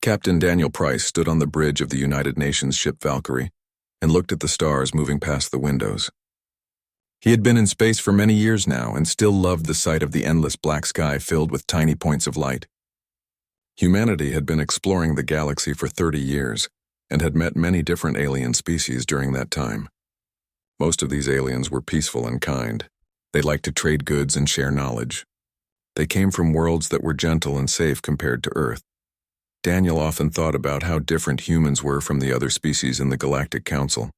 Captain Daniel Price stood on the bridge of the United Nations ship Valkyrie and looked at the stars moving past the windows. He had been in space for many years now and still loved the sight of the endless black sky filled with tiny points of light. Humanity had been exploring the galaxy for 30 years and had met many different alien species during that time. Most of these aliens were peaceful and kind. They liked to trade goods and share knowledge. They came from worlds that were gentle and safe compared to Earth. Daniel often thought about how different humans were from the other species in the Galactic Council.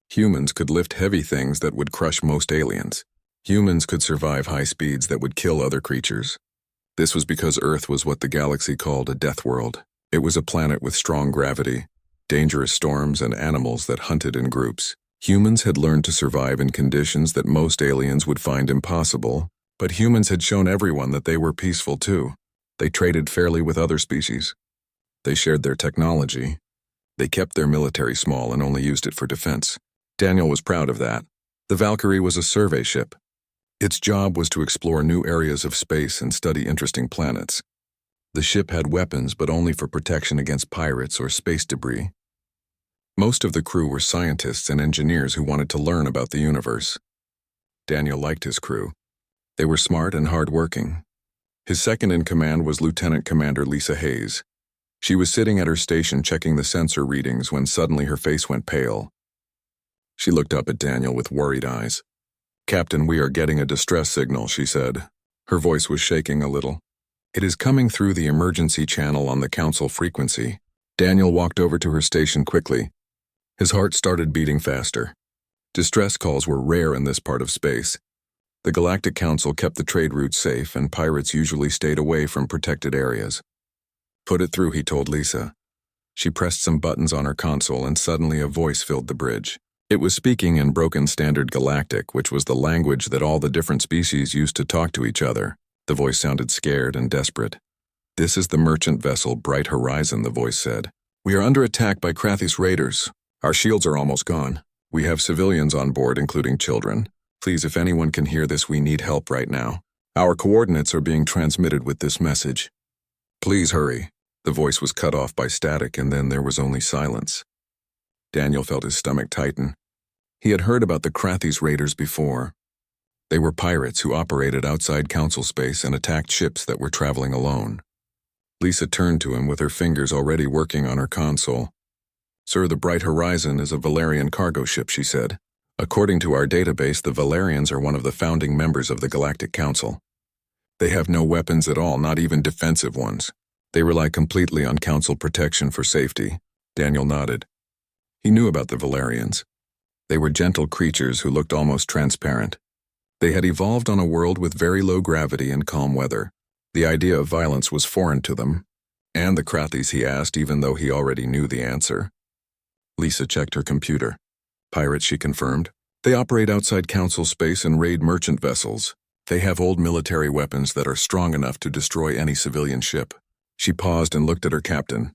Humans could lift heavy things that would crush most aliens. Humans could survive high speeds that would kill other creatures. This was because Earth was what the galaxy called a death world. It was a planet with strong gravity, dangerous storms, and animals that hunted in groups. Humans had learned to survive in conditions that most aliens would find impossible, but humans had shown everyone that they were peaceful too. They traded fairly with other species. They shared their technology. They kept their military small and only used it for defense. Daniel was proud of that. The Valkyrie was a survey ship. Its job was to explore new areas of space and study interesting planets. The ship had weapons, but only for protection against pirates or space debris. Most of the crew were scientists and engineers who wanted to learn about the universe. Daniel liked his crew. They were smart and hard-working. His second-in-command was Lieutenant Commander Lisa Hayes. She was sitting at her station checking the sensor readings when suddenly her face went pale. She looked up at Daniel with worried eyes. "Captain, we are getting a distress signal," she said. Her voice was shaking a little. "It is coming through the emergency channel on the council frequency." Daniel walked over to her station quickly. His heart started beating faster. Distress calls were rare in this part of space. The Galactic Council kept the trade routes safe, and pirates usually stayed away from protected areas. "Put it through," he told Lisa. She pressed some buttons on her console, and suddenly a voice filled the bridge. It was speaking in broken Standard Galactic, which was the language that all the different species used to talk to each other. The voice sounded scared and desperate. "This is the merchant vessel Bright Horizon," the voice said. "We are under attack by Krathis raiders. Our shields are almost gone. We have civilians on board, including children. Please, if anyone can hear this, we need help right now. Our coordinates are being transmitted with this message. Please hurry." The voice was cut off by static, and then there was only silence. Daniel felt his stomach tighten. He had heard about the Krathis raiders before. They were pirates who operated outside council space and attacked ships that were traveling alone. Lisa turned to him with her fingers already working on her console. "Sir, the Bright Horizon is a Valerian cargo ship," she said. "According to our database, the Valerians are one of the founding members of the Galactic Council. They have no weapons at all, not even defensive ones. They rely completely on council protection for safety." Daniel nodded. He knew about the Valerians. They were gentle creatures who looked almost transparent. They had evolved on a world with very low gravity and calm weather. The idea of violence was foreign to them. "And the Krathis?" he asked, even though he already knew the answer. Lisa checked her computer. "Pirates," she confirmed. "They operate outside council space and raid merchant vessels. They have old military weapons that are strong enough to destroy any civilian ship." She paused and looked at her captain.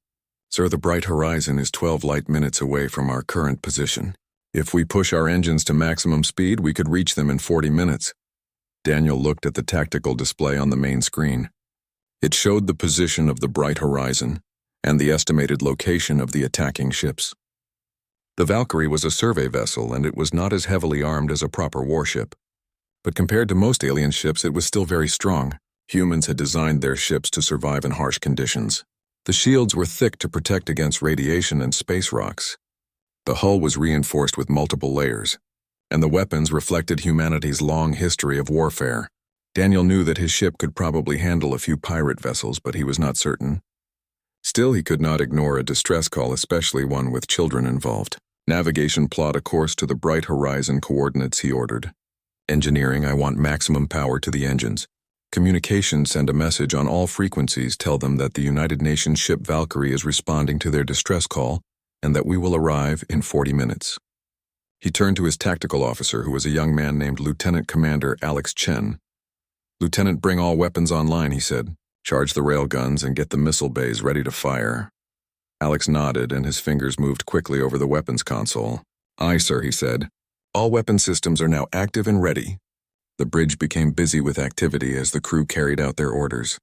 "Sir, the Bright Horizon is 12 light minutes away from our current position. If we push our engines to maximum speed, we could reach them in 40 minutes. Daniel looked at the tactical display on the main screen. It showed the position of the Bright Horizon and the estimated location of the attacking ships. The Valkyrie was a survey vessel, and it was not as heavily armed as a proper warship. But compared to most alien ships, it was still very strong. Humans had designed their ships to survive in harsh conditions. The shields were thick to protect against radiation and space rocks. The hull was reinforced with multiple layers, and the weapons reflected humanity's long history of warfare. Daniel knew that his ship could probably handle a few pirate vessels, but he was not certain. Still, he could not ignore a distress call, especially one with children involved. "Navigation, plot a course to the Bright Horizon coordinates," he ordered. "Engineering, I want maximum power to the engines. Communications, send a message on all frequencies. Tell them that the United Nations ship Valkyrie is responding to their distress call and that we will arrive in 40 minutes. He turned to his tactical officer, who was a young man named Lieutenant Commander Alex Chen. "Lieutenant, bring all weapons online," he said. "Charge the railguns and get the missile bays ready to fire." Alex nodded, and his fingers moved quickly over the weapons console. "Aye, sir," he said. "All weapon systems are now active and ready." The bridge became busy with activity as the crew carried out their orders.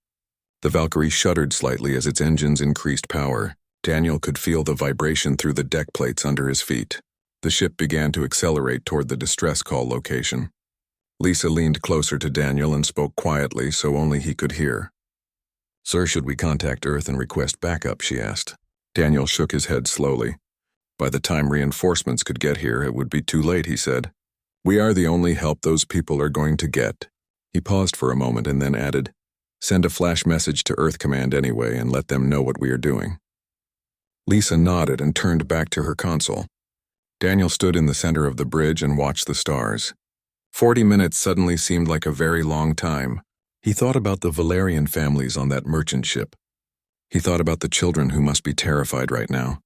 The Valkyrie shuddered slightly as its engines increased power. Daniel could feel the vibration through the deck plates under his feet. The ship began to accelerate toward the distress call location. Lisa leaned closer to Daniel and spoke quietly so only he could hear. "Sir, should we contact Earth and request backup?" she asked. Daniel shook his head slowly. "By the time reinforcements could get here, it would be too late," he said. "We are the only help those people are going to get." He paused for a moment and then added, "Send a flash message to Earth Command anyway and let them know what we are doing." Lisa nodded and turned back to her console. Daniel stood in the center of the bridge and watched the stars. 40 minutes suddenly seemed like a very long time. He thought about the Valerian families on that merchant ship. He thought about the children who must be terrified right now.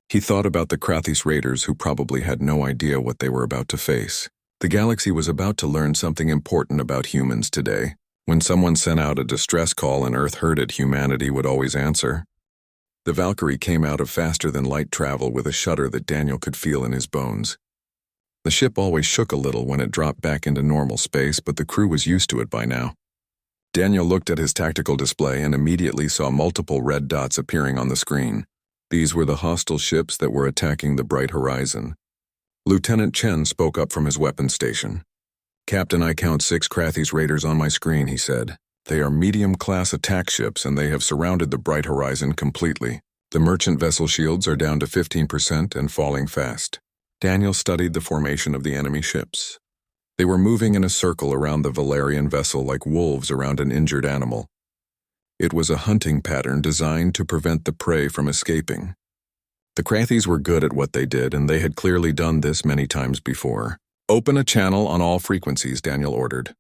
He thought about the Krathis raiders who probably had no idea what they were about to face. The galaxy was about to learn something important about humans today. When someone sent out a distress call and Earth heard it, humanity would always answer. The Valkyrie came out of faster-than-light travel with a shudder that Daniel could feel in his bones. The ship always shook a little when it dropped back into normal space, but the crew was used to it by now. Daniel looked at his tactical display and immediately saw multiple red dots appearing on the screen. These were the hostile ships that were attacking the bright horizon. Lieutenant Chen spoke up from his weapons station. "Captain, I count 6 Krathis raiders on my screen," he said. "They are medium-class attack ships and they have surrounded the bright horizon completely. The merchant vessel shields are down to 15% and falling fast." Daniel studied the formation of the enemy ships. They were moving in a circle around the Valerian vessel like wolves around an injured animal. It was a hunting pattern designed to prevent the prey from escaping. The Krathis were good at what they did, and they had clearly done this many times before. "Open a channel on all frequencies," Daniel ordered.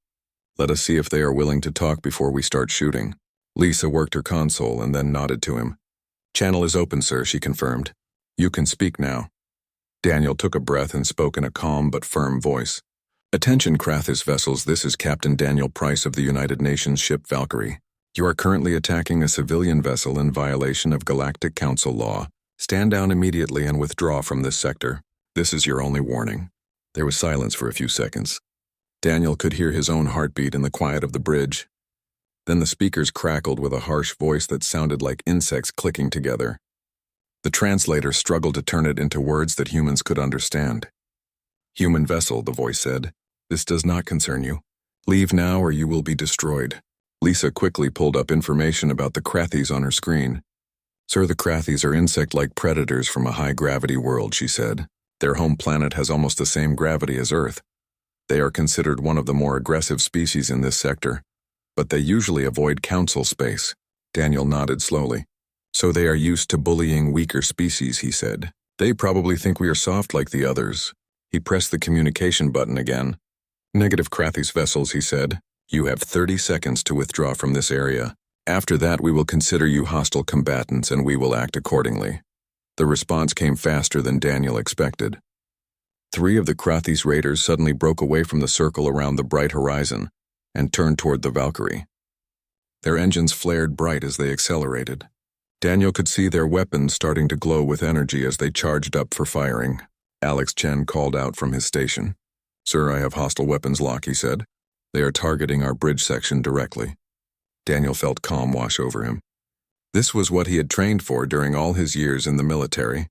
"Let us see if they are willing to talk before we start shooting." Lisa worked her console and then nodded to him. "Channel is open, sir," she confirmed. "You can speak now." Daniel took a breath and spoke in a calm but firm voice. "Attention, Krathis vessels, this is Captain Daniel Price of the United Nations ship Valkyrie. You are currently attacking a civilian vessel in violation of Galactic Council law. Stand down immediately and withdraw from this sector. This is your only warning." There was silence for a few seconds. Daniel could hear his own heartbeat in the quiet of the bridge. Then the speakers crackled with a harsh voice that sounded like insects clicking together. The translator struggled to turn it into words that humans could understand. "Human vessel," the voice said. "This does not concern you. Leave now or you will be destroyed." Lisa quickly pulled up information about the Krathis on her screen. "Sir, the Krathis are insect-like predators from a high-gravity world," she said. "Their home planet has almost the same gravity as Earth. They are considered one of the more aggressive species in this sector, but they usually avoid council space." Daniel nodded slowly. "So they are used to bullying weaker species," he said. "They probably think we are soft like the others." He pressed the communication button again. "Negative, Krathis vessels," he said. "You have 30 seconds to withdraw from this area. After that, we will consider you hostile combatants and we will act accordingly." The response came faster than Daniel expected. 3 of the Krathis raiders suddenly broke away from the circle around the bright horizon and turned toward the Valkyrie. Their engines flared bright as they accelerated. Daniel could see their weapons starting to glow with energy as they charged up for firing. Alex Chen called out from his station. "Sir, I have hostile weapons lock," he said. "They are targeting our bridge section directly." Daniel felt calm wash over him. This was what he had trained for during all his years in the military.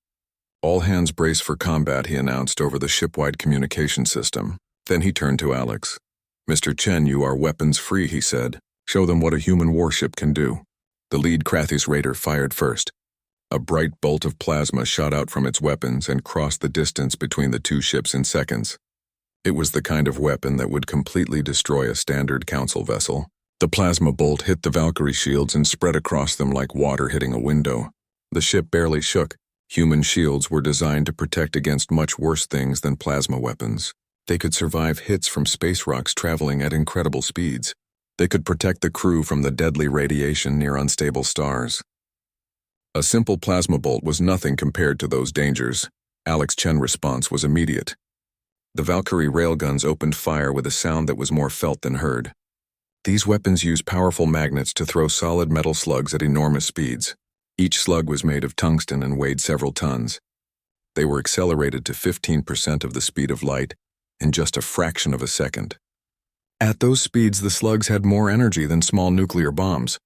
"All hands brace for combat," he announced over the shipwide communication system. Then he turned to Alex. "Mr. Chen, you are weapons-free," he said. "Show them what a human warship can do." The lead Krathis raider fired first. A bright bolt of plasma shot out from its weapons and crossed the distance between the 2 ships in seconds. It was the kind of weapon that would completely destroy a standard council vessel. The plasma bolt hit the Valkyrie shields and spread across them like water hitting a window. The ship barely shook. Human shields were designed to protect against much worse things than plasma weapons. They could survive hits from space rocks traveling at incredible speeds. They could protect the crew from the deadly radiation near unstable stars. A simple plasma bolt was nothing compared to those dangers. Alex Chen's response was immediate. The Valkyrie railguns opened fire with a sound that was more felt than heard. These weapons used powerful magnets to throw solid metal slugs at enormous speeds. Each slug was made of tungsten and weighed several tons. They were accelerated to 15% of the speed of light in just a fraction of a second. At those speeds, the slugs had more energy than small nuclear bombs.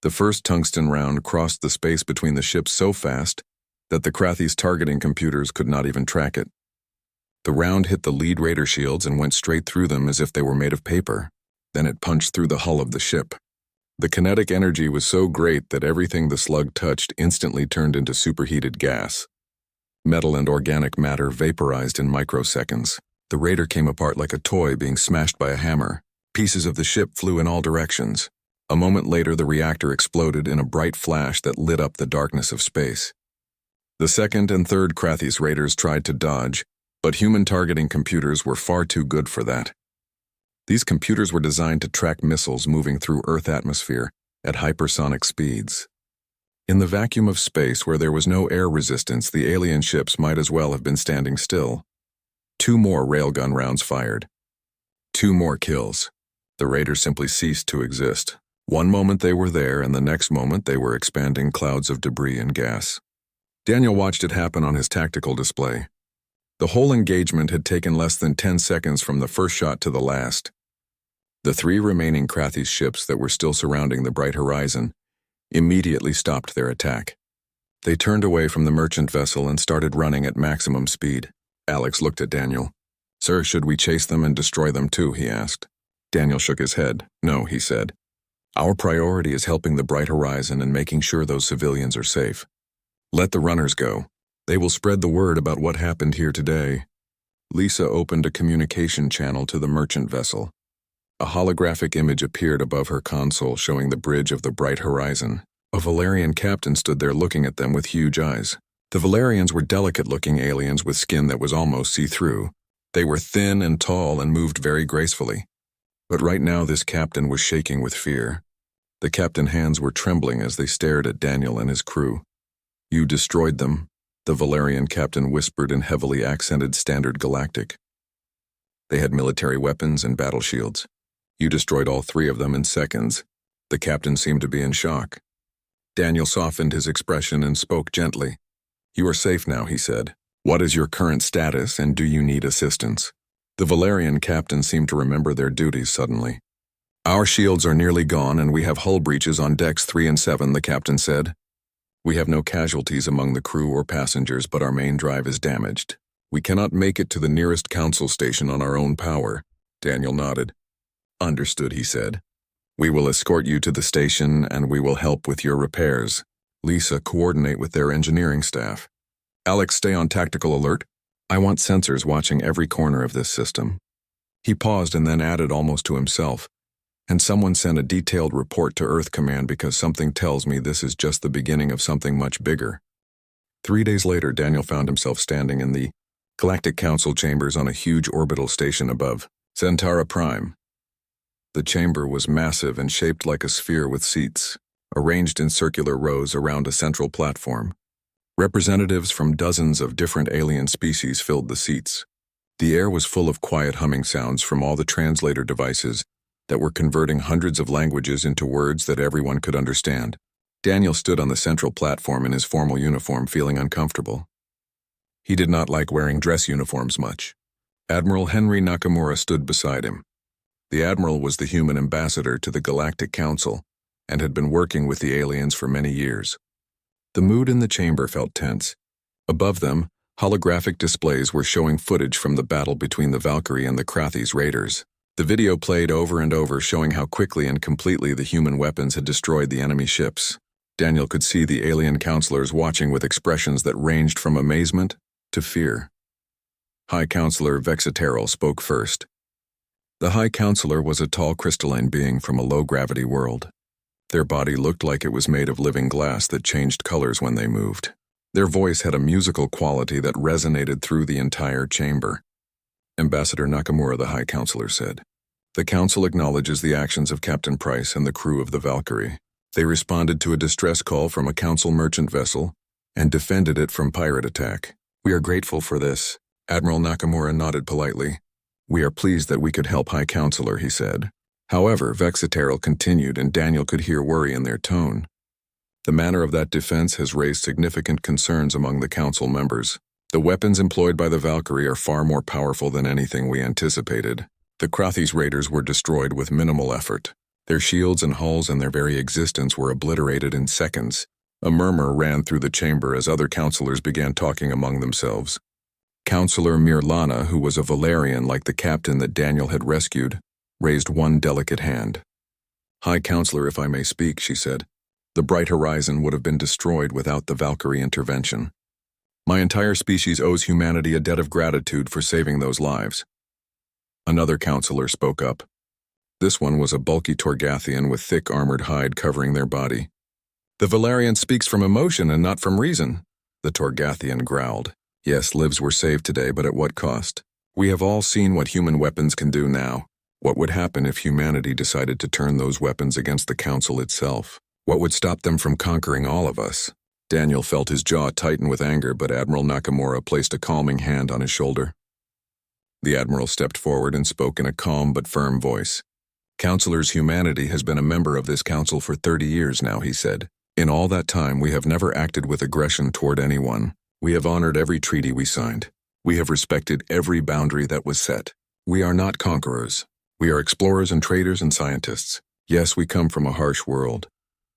The first tungsten round crossed the space between the ships so fast that the Krathi's targeting computers could not even track it. The round hit the lead raider shields and went straight through them as if they were made of paper. Then it punched through the hull of the ship. The kinetic energy was so great that everything the slug touched instantly turned into superheated gas. Metal and organic matter vaporized in microseconds. The raider came apart like a toy being smashed by a hammer. Pieces of the ship flew in all directions. A moment later, the reactor exploded in a bright flash that lit up the darkness of space. The second and third Krathis raiders tried to dodge, but human targeting computers were far too good for that. These computers were designed to track missiles moving through Earth atmosphere at hypersonic speeds. In the vacuum of space where there was no air resistance, the alien ships might as well have been standing still. 2 more railgun rounds fired. 2 more kills. The raiders simply ceased to exist. One moment they were there, and the next moment they were expanding clouds of debris and gas. Daniel watched it happen on his tactical display. The whole engagement had taken less than 10 seconds from the first shot to the last. The 3 remaining Krathis ships that were still surrounding the bright horizon immediately stopped their attack. They turned away from the merchant vessel and started running at maximum speed. Alex looked at Daniel. "Sir, should we chase them and destroy them too?" he asked. Daniel shook his head. "No," he said. "Our priority is helping the bright horizon and making sure those civilians are safe. Let the runners go. They will spread the word about what happened here today." Lisa opened a communication channel to the merchant vessel. A holographic image appeared above her console showing the bridge of the bright horizon. A Valerian captain stood there looking at them with huge eyes. The Valerians were delicate-looking aliens with skin that was almost see-through. They were thin and tall and moved very gracefully. But right now this captain was shaking with fear. The captain's hands were trembling as they stared at Daniel and his crew. "You destroyed them," the Valerian captain whispered in heavily accented Standard Galactic. "They had military weapons and battle shields. You destroyed all 3 of them in seconds." The captain seemed to be in shock. Daniel softened his expression and spoke gently. "You are safe now," he said. "What is your current status, and do you need assistance?" The Valerian captain seemed to remember their duties suddenly. "Our shields are nearly gone, and we have hull breaches on decks 3 and 7, the captain said. "We have no casualties among the crew or passengers, but our main drive is damaged. We cannot make it to the nearest council station on our own power." Daniel nodded. "Understood," he said. "We will escort you to the station, and we will help with your repairs. Lisa, coordinate with their engineering staff. Alex, stay on tactical alert. I want sensors watching every corner of this system." He paused and then added almost to himself, "And someone sent a detailed report to Earth Command because something tells me this is just the beginning of something much bigger." 3 days later, Daniel found himself standing in the Galactic Council chambers on a huge orbital station above Centauri Prime. The chamber was massive and shaped like a sphere with seats, arranged in circular rows around a central platform. Representatives from dozens of different alien species filled the seats. The air was full of quiet humming sounds from all the translator devices that were converting hundreds of languages into words that everyone could understand. Daniel stood on the central platform in his formal uniform, feeling uncomfortable. He did not like wearing dress uniforms much. Admiral Henry Nakamura stood beside him. The admiral was the human ambassador to the Galactic Council and had been working with the aliens for many years. The mood in the chamber felt tense. Above them, holographic displays were showing footage from the battle between the Valkyrie and the Krathis raiders. The video played over and over, showing how quickly and completely the human weapons had destroyed the enemy ships. Daniel could see the alien counselors watching with expressions that ranged from amazement to fear. High Counselor Vexiteral spoke first. The High Counselor was a tall crystalline being from a low-gravity world. Their body looked like it was made of living glass that changed colors when they moved. Their voice had a musical quality that resonated through the entire chamber. Ambassador Nakamura, the High Counselor, said, "The Council acknowledges the actions of Captain Price and the crew of the Valkyrie. They responded to a distress call from a Council merchant vessel and defended it from pirate attack. We are grateful for this." Admiral Nakamura nodded politely. "We are pleased that we could help, High Counselor," he said. However, Vexiteral continued, and Daniel could hear worry in their tone. "The manner of that defense has raised significant concerns among the Council members. The weapons employed by the Valkyrie are far more powerful than anything we anticipated. The Krathis raiders were destroyed with minimal effort. Their shields and hulls and their very existence were obliterated in seconds. A murmur ran through the chamber as other counselors began talking among themselves. Counselor Mirlana, who was a Valerian like the captain that Daniel had rescued, raised one delicate hand. "High Counselor, if I may speak," she said. "The bright horizon would have been destroyed without the Valkyrie intervention. My entire species owes humanity a debt of gratitude for saving those lives." Another counselor spoke up. This one was a bulky Torgathian with thick armored hide covering their body. "The Valerian speaks from emotion and not from reason," the Torgathian growled. "Yes, lives were saved today, but at what cost? We have all seen what human weapons can do now. What would happen if humanity decided to turn those weapons against the Council itself? What would stop them from conquering all of us?" Daniel felt his jaw tighten with anger, but Admiral Nakamura placed a calming hand on his shoulder. The Admiral stepped forward and spoke in a calm but firm voice. "Counselors, humanity has been a member of this Council for 30 years now," he said. "In all that time, we have never acted with aggression toward anyone. We have honored every treaty we signed. We have respected every boundary that was set. We are not conquerors. We are explorers and traders and scientists. Yes, we come from a harsh world.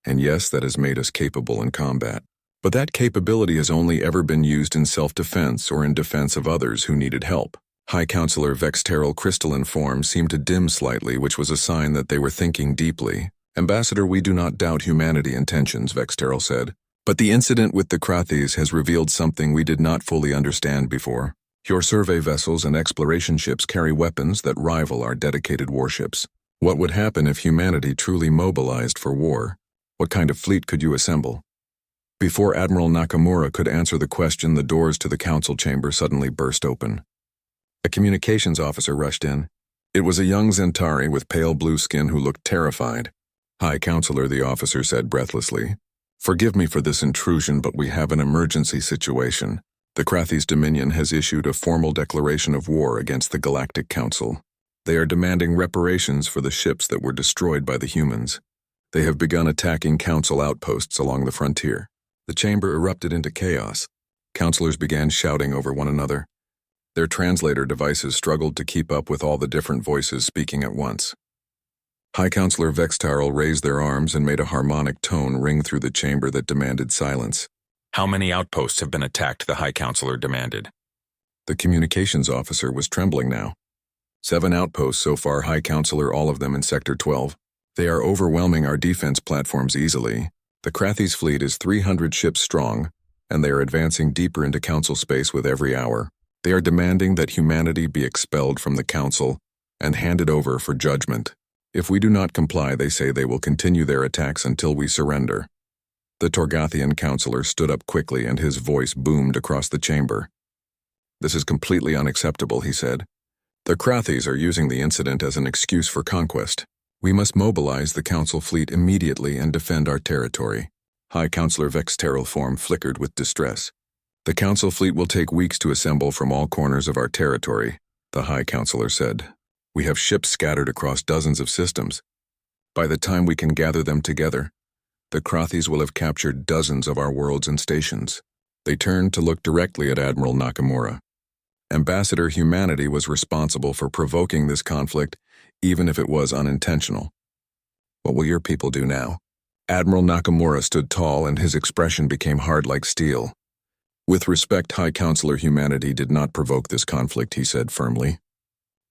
And yes, that has made us capable in combat. But that capability has only ever been used in self-defense or in defense of others who needed help." High Counselor Vexteral crystalline form seemed to dim slightly, which was a sign that they were thinking deeply. "Ambassador, we do not doubt humanity intentions," Vexteral said. "But the incident with the Krathis has revealed something we did not fully understand before. Your survey vessels and exploration ships carry weapons that rival our dedicated warships. What would happen if humanity truly mobilized for war? What kind of fleet could you assemble?" Before Admiral Nakamura could answer the question, the doors to the council chamber suddenly burst open. A communications officer rushed in. It was a young Zentari with pale blue skin who looked terrified. "High Counselor," the officer said breathlessly. "Forgive me for this intrusion, but we have an emergency situation. The Krathis Dominion has issued a formal declaration of war against the Galactic Council. They are demanding reparations for the ships that were destroyed by the humans. They have begun attacking Council outposts along the frontier." The chamber erupted into chaos. Counselors began shouting over one another. Their translator devices struggled to keep up with all the different voices speaking at once. High Counselor Vextarl raised their arms and made a harmonic tone ring through the chamber that demanded silence. "How many outposts have been attacked?" the High Counselor demanded. The communications officer was trembling now. 7 outposts so far, High Counselor, all of them in Sector 12. They are overwhelming our defense platforms easily. The Krathis fleet is 300 ships strong, and they are advancing deeper into Council space with every hour. They are demanding that humanity be expelled from the Council and handed over for judgment. If we do not comply, they say they will continue their attacks until we surrender." The Torgathian counselor stood up quickly and his voice boomed across the chamber. "This is completely unacceptable," he said. "The Krathis are using the incident as an excuse for conquest. We must mobilize the Council fleet immediately and defend our territory." High Counselor Vexteral form flickered with distress. "The Council fleet will take weeks to assemble from all corners of our territory," the High Counselor said. "We have ships scattered across dozens of systems. By the time we can gather them together, the Krathis will have captured dozens of our worlds and stations." They turned to look directly at Admiral Nakamura. "Ambassador, humanity was responsible for provoking this conflict, even if it was unintentional. What will your people do now?" Admiral Nakamura stood tall and his expression became hard like steel. "With respect, High Counselor, humanity did not provoke this conflict," he said firmly.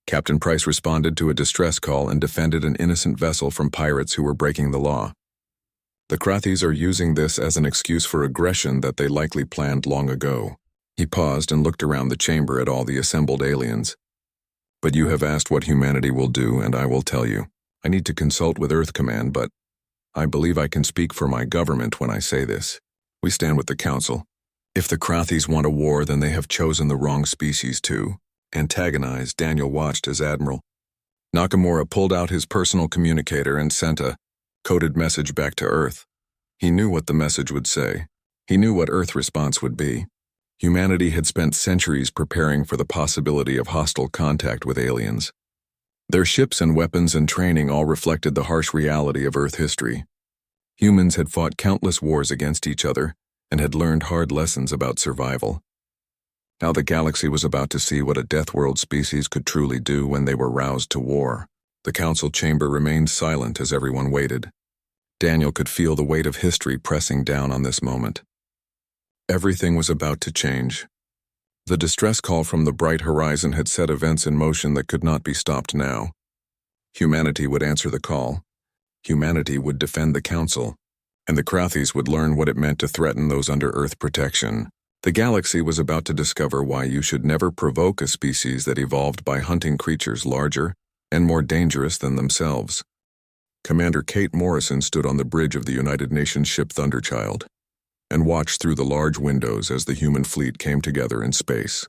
Captain Price responded to a distress call and defended an innocent vessel from pirates who were breaking the law. "The Krathis are using this as an excuse for aggression that they likely planned long ago." He paused and looked around the chamber at all the assembled aliens. "But you have asked what humanity will do, and I will tell you. I need to consult with Earth Command, but I believe I can speak for my government when I say this. We stand with the Council. If the Krathis want a war, then they have chosen the wrong species to." Antagonized, Daniel watched as Admiral Nakamura pulled out his personal communicator and sent a coded message back to Earth. He knew what the message would say. He knew what Earth's response would be. Humanity had spent centuries preparing for the possibility of hostile contact with aliens. Their ships and weapons and training all reflected the harsh reality of Earth history. Humans had fought countless wars against each other and had learned hard lessons about survival. Now the galaxy was about to see what a Deathworld species could truly do when they were roused to war. The council chamber remained silent as everyone waited. Daniel could feel the weight of history pressing down on this moment. Everything was about to change. The distress call from the bright horizon had set events in motion that could not be stopped now. Humanity would answer the call. Humanity would defend the council. And the Krathis would learn what it meant to threaten those under Earth protection. The galaxy was about to discover why you should never provoke a species that evolved by hunting creatures larger and more dangerous than themselves. Commander Kate Morrison stood on the bridge of the United Nations ship Thunderchild and watched through the large windows as the human fleet came together in space.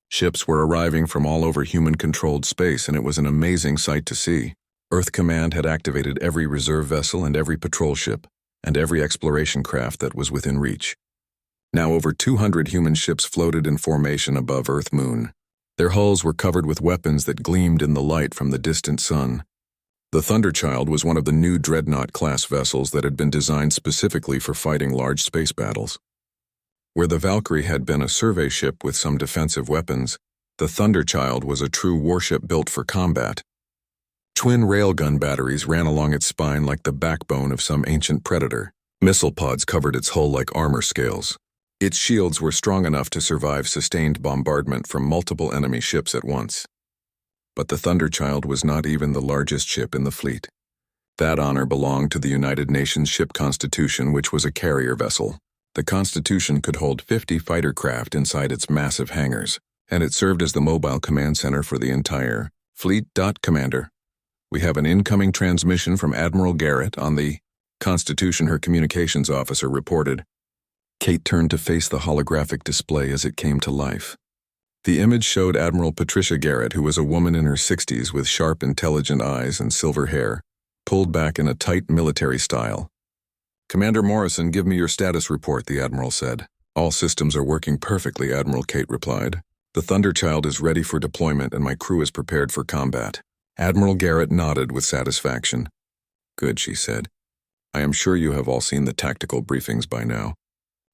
Ships were arriving from all over human-controlled space, and it was an amazing sight to see. Earth Command had activated every reserve vessel and every patrol ship, and every exploration craft that was within reach. Now over 200 human ships floated in formation above Earth-Moon. Their hulls were covered with weapons that gleamed in the light from the distant sun. The Thunderchild was one of the new Dreadnought-class vessels that had been designed specifically for fighting large space battles. Where the Valkyrie had been a survey ship with some defensive weapons, the Thunderchild was a true warship built for combat. Twin railgun batteries ran along its spine like the backbone of some ancient predator. Missile pods covered its hull like armor scales. Its shields were strong enough to survive sustained bombardment from multiple enemy ships at once. But the Thunderchild was not even the largest ship in the fleet. That honor belonged to the United Nations ship Constitution, which was a carrier vessel. The Constitution could hold 50 fighter craft inside its massive hangars, and it served as the mobile command center for the entire fleet. Commander, we have an incoming transmission from Admiral Garrett on the Constitution, her communications officer reported. Kate turned to face the holographic display as it came to life. The image showed Admiral Patricia Garrett, who was a woman in her 60s with sharp, intelligent eyes and silver hair, pulled back in a tight military style. Commander Morrison, give me your status report, the Admiral said. All systems are working perfectly, Admiral Kate replied. The Thunderchild is ready for deployment and my crew is prepared for combat. Admiral Garrett nodded with satisfaction. Good, she said. I am sure you have all seen the tactical briefings by now.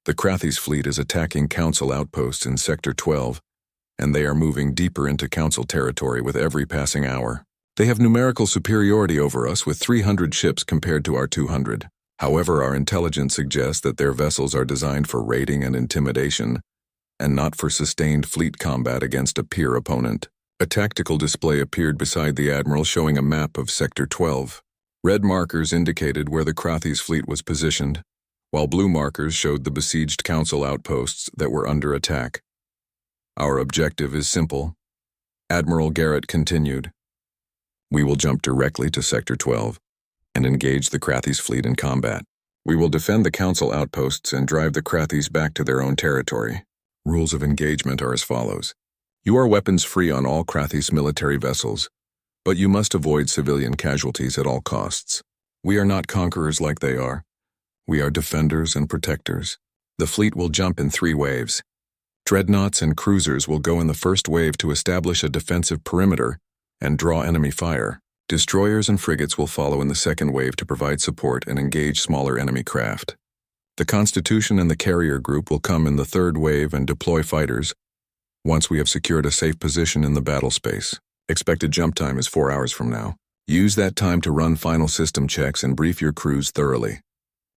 The Krathis fleet is attacking Council outposts in Sector 12, and they are moving deeper into Council territory with every passing hour. They have numerical superiority over us with 300 ships compared to our 200. However, our intelligence suggests that their vessels are designed for raiding and intimidation, and not for sustained fleet combat against a peer opponent. A tactical display appeared beside the Admiral showing a map of Sector 12. Red markers indicated where the Krathis fleet was positioned, while blue markers showed the besieged Council outposts that were under attack. Our objective is simple, Admiral Garrett continued. We will jump directly to Sector 12 and engage the Krathis fleet in combat. We will defend the Council outposts and drive the Krathis back to their own territory. Rules of engagement are as follows. You are weapons-free on all Krathis military vessels, but you must avoid civilian casualties at all costs. We are not conquerors like they are. We are defenders and protectors. The fleet will jump in 3 waves. Dreadnoughts and cruisers will go in the first wave to establish a defensive perimeter and draw enemy fire. Destroyers and frigates will follow in the second wave to provide support and engage smaller enemy craft. The Constitution and the carrier group will come in the third wave and deploy fighters once we have secured a safe position in the battle space. Expected jump time is 4 hours from now. Use that time to run final system checks and brief your crews thoroughly.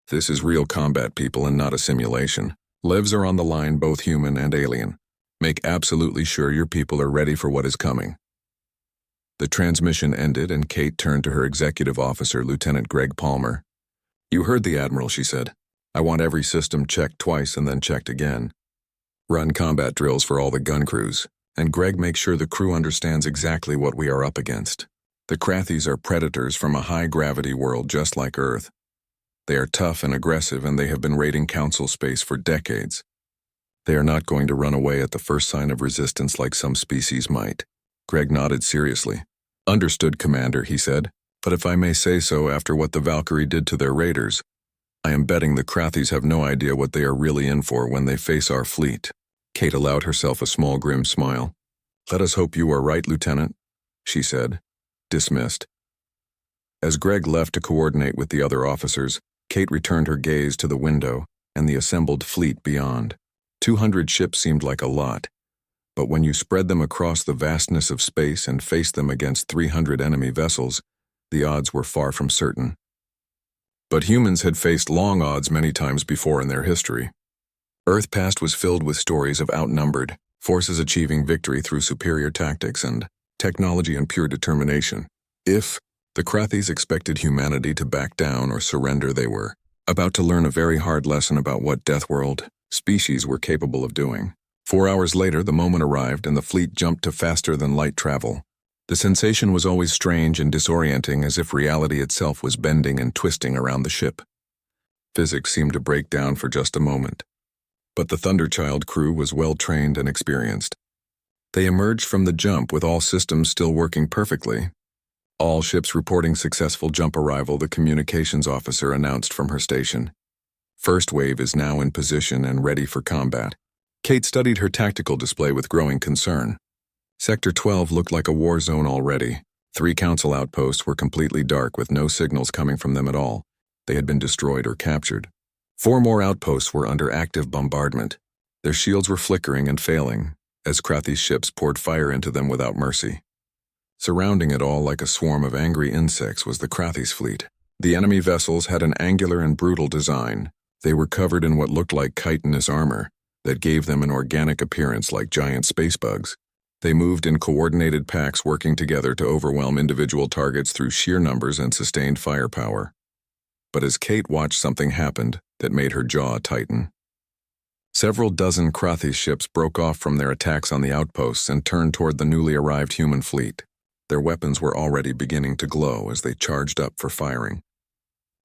This is real combat, people, and not a simulation. Lives are on the line, both human and alien. Make absolutely sure your people are ready for what is coming. The transmission ended and Kate turned to her executive officer, Lieutenant Greg Palmer. You heard the Admiral, she said. I want every system checked twice and then checked again. Run combat drills for all the gun crews, and Greg, make sure the crew understands exactly what we are up against. The Krathis are predators from a high-gravity world just like Earth. They are tough and aggressive, and they have been raiding Council space for decades. They are not going to run away at the first sign of resistance like some species might. Greg nodded seriously. Understood, Commander, he said. But if I may say so, after what the Valkyrie did to their raiders, I am betting the Krathis have no idea what they are really in for when they face our fleet. Kate allowed herself a small grim smile. Let us hope you are right, Lieutenant, she said. Dismissed. As Greg left to coordinate with the other officers, Kate returned her gaze to the window and the assembled fleet beyond. 200 ships seemed like a lot, But when you spread them across the vastness of space and faced them against 300 enemy vessels, the odds were far from certain. But humans had faced long odds many times before in their history. Earth past was filled with stories of outnumbered forces achieving victory through superior tactics and technology and pure determination. If the Krathis expected humanity to back down or surrender, they were about to learn a very hard lesson about what Deathworld species were capable of doing. 4 hours later, the moment arrived and the fleet jumped to faster-than-light travel. The sensation was always strange and disorienting, as if reality itself was bending and twisting around the ship. Physics seemed to break down for just a moment. But the Thunderchild crew was well-trained and experienced. They emerged from the jump with all systems still working perfectly. All ships reporting successful jump arrival, the communications officer announced from her station. First wave is now in position and ready for combat. Kate studied her tactical display with growing concern. Sector 12 looked like a war zone already. 3 council outposts were completely dark with no signals coming from them at all. They had been destroyed or captured. 4 more outposts were under active bombardment. Their shields were flickering and failing, as Krathis ships poured fire into them without mercy. Surrounding it all like a swarm of angry insects was the Krathis fleet. The enemy vessels had an angular and brutal design. They were covered in what looked like chitinous armor that gave them an organic appearance like giant space bugs. They moved in coordinated packs, working together to overwhelm individual targets through sheer numbers and sustained firepower. But as Kate watched, something happened that made her jaw tighten. Several dozen Krathis ships broke off from their attacks on the outposts and turned toward the newly arrived human fleet. Their weapons were already beginning to glow as they charged up for firing.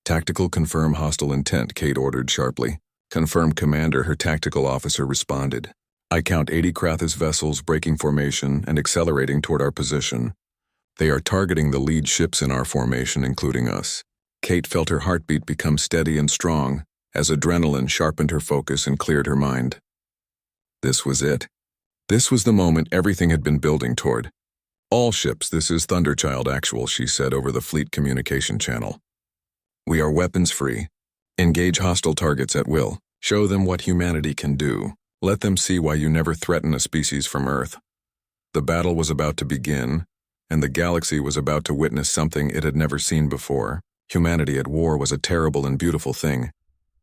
"Tactical confirm hostile intent," Kate ordered sharply. "Confirm, Commander," her tactical officer responded. "I count 80 Krathis vessels breaking formation and accelerating toward our position. They are targeting the lead ships in our formation, including us." Kate felt her heartbeat become steady and strong as adrenaline sharpened her focus and cleared her mind. This was it. This was the moment everything had been building toward. "All ships, this is Thunderchild Actual," she said over the fleet communication channel. "We are weapons-free. Engage hostile targets at will. Show them what humanity can do. Let them see why you never threaten a species from Earth." The battle was about to begin, and the galaxy was about to witness something it had never seen before. Humanity at war was a terrible and beautiful thing,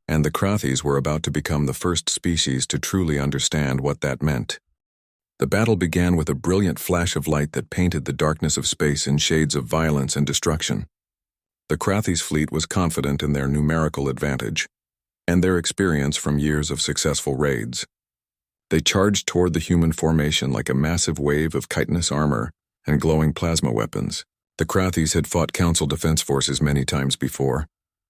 and the Krathis were about to become the first species to truly understand what that meant. The battle began with a brilliant flash of light that painted the darkness of space in shades of violence and destruction. The Krathis fleet was confident in their numerical advantage and their experience from years of successful raids. They charged toward the human formation like a massive wave of chitinous armor and glowing plasma weapons. The Krathis had fought Council defense forces many times before,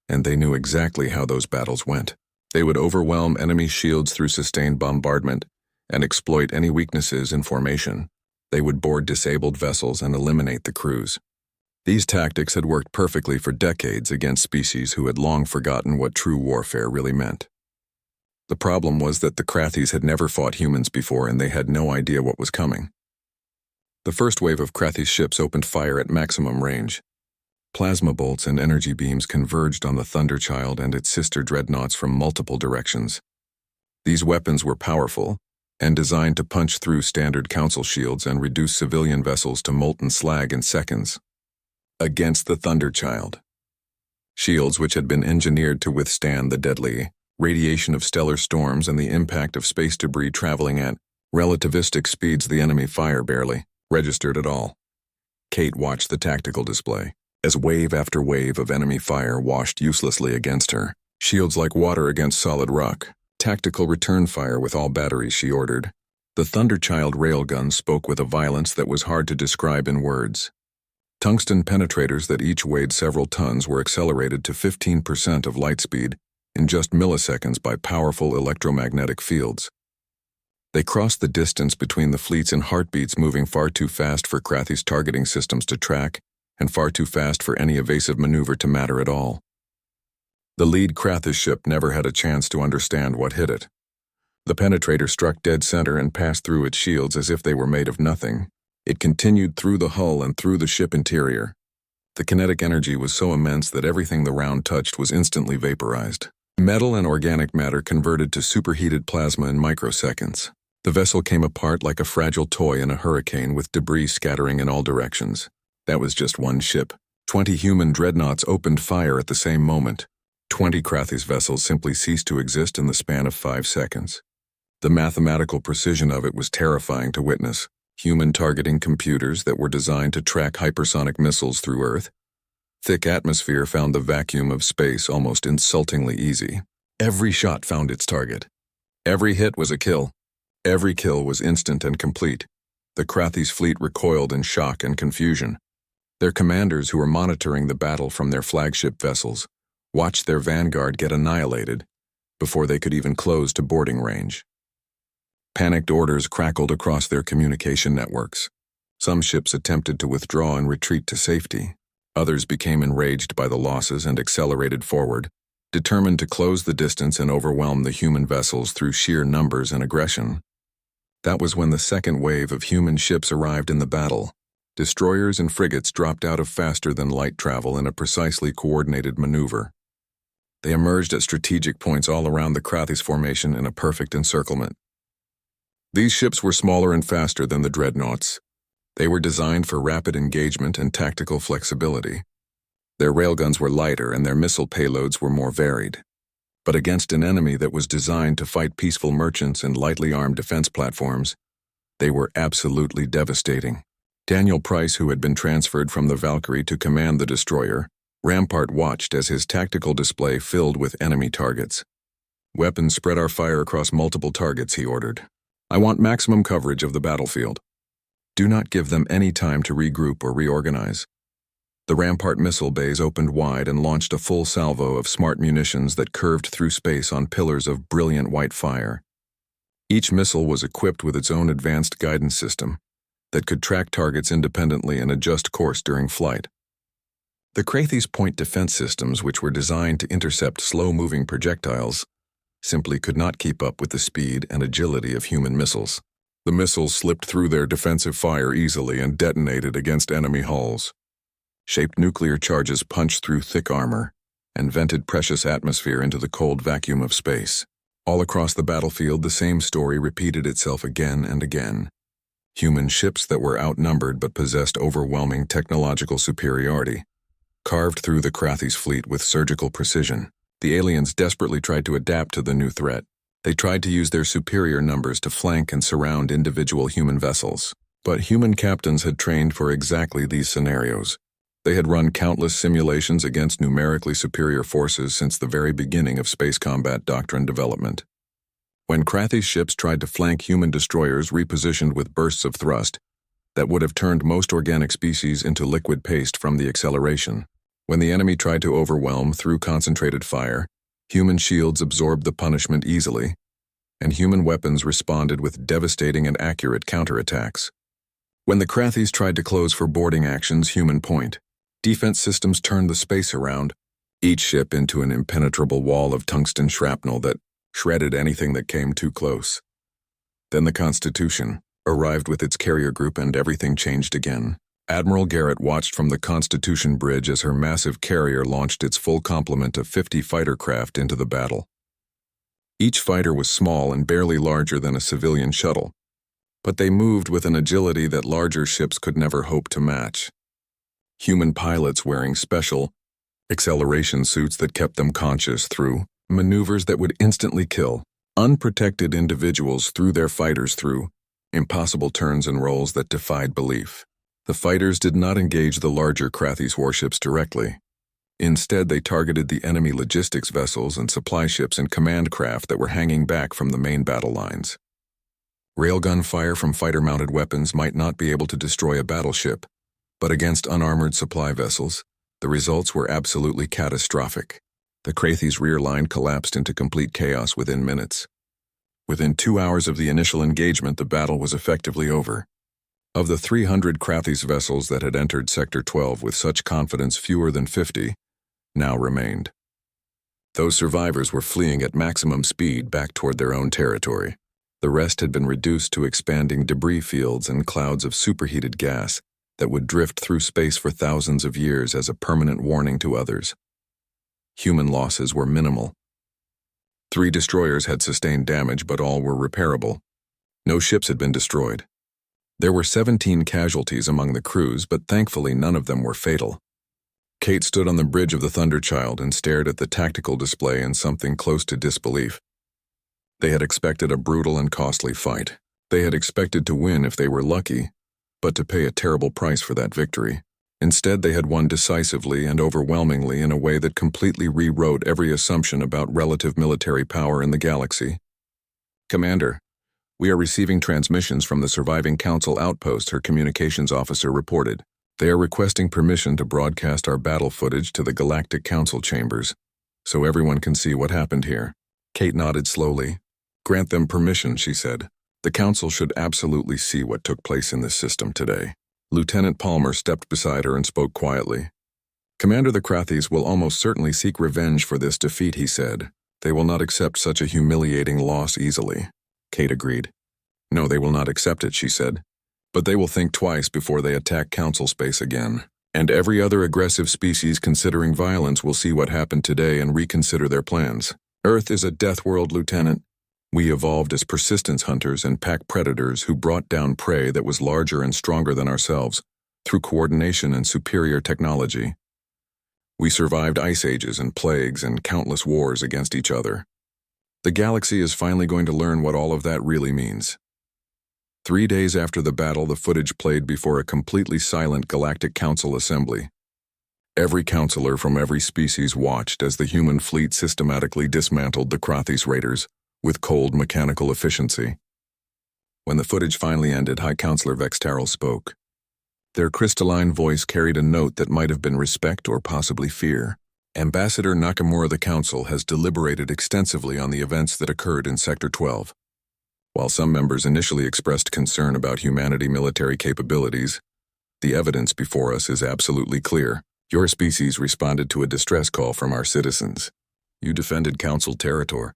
and they knew exactly how those battles went. They would overwhelm enemy shields through sustained bombardment and exploit any weaknesses in formation. They would board disabled vessels and eliminate the crews. These tactics had worked perfectly for decades against species who had long forgotten what true warfare really meant. The problem was that the Krathis had never fought humans before, and they had no idea what was coming. The first wave of Krathis ships opened fire at maximum range. Plasma bolts and energy beams converged on the Thunderchild and its sister dreadnoughts from multiple directions. These weapons were powerful and designed to punch through standard Council shields and reduce civilian vessels to molten slag in seconds. Against the Thunderchild, shields which had been engineered to withstand the deadly radiation of stellar storms and the impact of space debris traveling at relativistic speeds, the enemy fire barely registered at all. Kate watched the tactical display as wave after wave of enemy fire washed uselessly against her. Shields like water against solid rock. Tactical return fire with all batteries, she ordered. The Thunderchild railguns spoke with a violence that was hard to describe in words. Tungsten penetrators that each weighed several tons were accelerated to 15% of light speed in just milliseconds by powerful electromagnetic fields. They crossed the distance between the fleets in heartbeats, moving far too fast for Krathis targeting systems to track, and far too fast for any evasive maneuver to matter at all. The lead Krathis ship never had a chance to understand what hit it. The penetrator struck dead center and passed through its shields as if they were made of nothing. It continued through the hull and through the ship interior. The kinetic energy was so immense that everything the round touched was instantly vaporized. Metal and organic matter converted to superheated plasma in microseconds. The vessel came apart like a fragile toy in a hurricane with debris scattering in all directions. That was just one ship. 20 human dreadnoughts opened fire at the same moment. 20 Krathis vessels simply ceased to exist in the span of 5 seconds. The mathematical precision of it was terrifying to witness. Human targeting computers that were designed to track hypersonic missiles through Earth. Thick atmosphere found the vacuum of space almost insultingly easy. Every shot found its target. Every hit was a kill. Every kill was instant and complete. The Krathis fleet recoiled in shock and confusion. Their commanders, who were monitoring the battle from their flagship vessels, watched their vanguard get annihilated before they could even close to boarding range. Panicked orders crackled across their communication networks. Some ships attempted to withdraw and retreat to safety. Others became enraged by the losses and accelerated forward, determined to close the distance and overwhelm the human vessels through sheer numbers and aggression. That was when the second wave of human ships arrived in the battle. Destroyers and frigates dropped out of faster-than-light travel in a precisely coordinated maneuver. They emerged at strategic points all around the Krathis formation in a perfect encirclement. These ships were smaller and faster than the dreadnoughts. They were designed for rapid engagement and tactical flexibility. Their railguns were lighter and their missile payloads were more varied. But against an enemy that was designed to fight peaceful merchants and lightly armed defense platforms, they were absolutely devastating. Daniel Price, who had been transferred from the Valkyrie to command the destroyer, Rampart watched as his tactical display filled with enemy targets. "Weapons, spread our fire across multiple targets," he ordered. "I want maximum coverage of the battlefield. Do not give them any time to regroup or reorganize." The Rampart missile bays opened wide and launched a full salvo of smart munitions that curved through space on pillars of brilliant white fire. Each missile was equipped with its own advanced guidance system that could track targets independently and adjust course during flight. The Krathis point defense systems, which were designed to intercept slow-moving projectiles, simply could not keep up with the speed and agility of human missiles. The missiles slipped through their defensive fire easily and detonated against enemy hulls. Shaped nuclear charges punched through thick armor and vented precious atmosphere into the cold vacuum of space. All across the battlefield, the same story repeated itself again and again. Human ships that were outnumbered but possessed overwhelming technological superiority carved through the Krathis fleet with surgical precision. The aliens desperately tried to adapt to the new threat. They tried to use their superior numbers to flank and surround individual human vessels. But human captains had trained for exactly these scenarios. They had run countless simulations against numerically superior forces since the very beginning of space combat doctrine development. When Krathis ships tried to flank human destroyers repositioned with bursts of thrust that would have turned most organic species into liquid paste from the acceleration, when the enemy tried to overwhelm through concentrated fire, human shields absorbed the punishment easily, and human weapons responded with devastating and accurate counterattacks. When the Krathis tried to close for boarding actions, human point, defense systems turned the space around each ship into an impenetrable wall of tungsten shrapnel that shredded anything that came too close. Then the Constitution arrived with its carrier group and everything changed again. Admiral Garrett watched from the Constitution bridge as her massive carrier launched its full complement of 50 fighter craft into the battle. Each fighter was small and barely larger than a civilian shuttle, but they moved with an agility that larger ships could never hope to match. Human pilots wearing special acceleration suits that kept them conscious through maneuvers that would instantly kill unprotected individuals through their fighters through impossible turns and rolls that defied belief. The fighters did not engage the larger Krathis warships directly. Instead, they targeted the enemy logistics vessels and supply ships and command craft that were hanging back from the main battle lines. Railgun fire from fighter-mounted weapons might not be able to destroy a battleship, but against unarmored supply vessels, the results were absolutely catastrophic. The Krathis rear line collapsed into complete chaos within minutes. Within 2 hours of the initial engagement, the battle was effectively over. Of the 300 Krathis vessels that had entered Sector 12 with such confidence, fewer than 50 now remained. Those survivors were fleeing at maximum speed back toward their own territory. The rest had been reduced to expanding debris fields and clouds of superheated gas that would drift through space for thousands of years as a permanent warning to others. Human losses were minimal. 3 destroyers had sustained damage, but all were repairable. No ships had been destroyed. There were 17 casualties among the crews, but thankfully none of them were fatal. Kate stood on the bridge of the Thunderchild and stared at the tactical display in something close to disbelief. They had expected a brutal and costly fight. They had expected to win if they were lucky, but to pay a terrible price for that victory. Instead, they had won decisively and overwhelmingly in a way that completely rewrote every assumption about relative military power in the galaxy. "Commander, we are receiving transmissions from the surviving Council outpost," her communications officer reported. "They are requesting permission to broadcast our battle footage to the Galactic Council chambers, so everyone can see what happened here." Kate nodded slowly. "Grant them permission," she said. "The Council should absolutely see what took place in this system today." Lieutenant Palmer stepped beside her and spoke quietly. "Commander, the Krathis will almost certainly seek revenge for this defeat," he said. "They will not accept such a humiliating loss easily." Kate agreed. "No, they will not accept it," she said. "But they will think twice before they attack Council space again. And every other aggressive species considering violence will see what happened today and reconsider their plans. Earth is a death world, Lieutenant. We evolved as persistence hunters and pack predators who brought down prey that was larger and stronger than ourselves, through coordination and superior technology. We survived ice ages and plagues and countless wars against each other. The galaxy is finally going to learn what all of that really means." 3 days after the battle, the footage played before a completely silent Galactic Council assembly. Every counselor from every species watched as the human fleet systematically dismantled the Krathis raiders with cold mechanical efficiency. When the footage finally ended, High Counselor Vextarel spoke. Their crystalline voice carried a note that might have been respect or possibly fear. "Ambassador Nakamura, the Council has deliberated extensively on the events that occurred in Sector 12. While some members initially expressed concern about humanity military capabilities, the evidence before us is absolutely clear. Your species responded to a distress call from our citizens. You defended Council territory.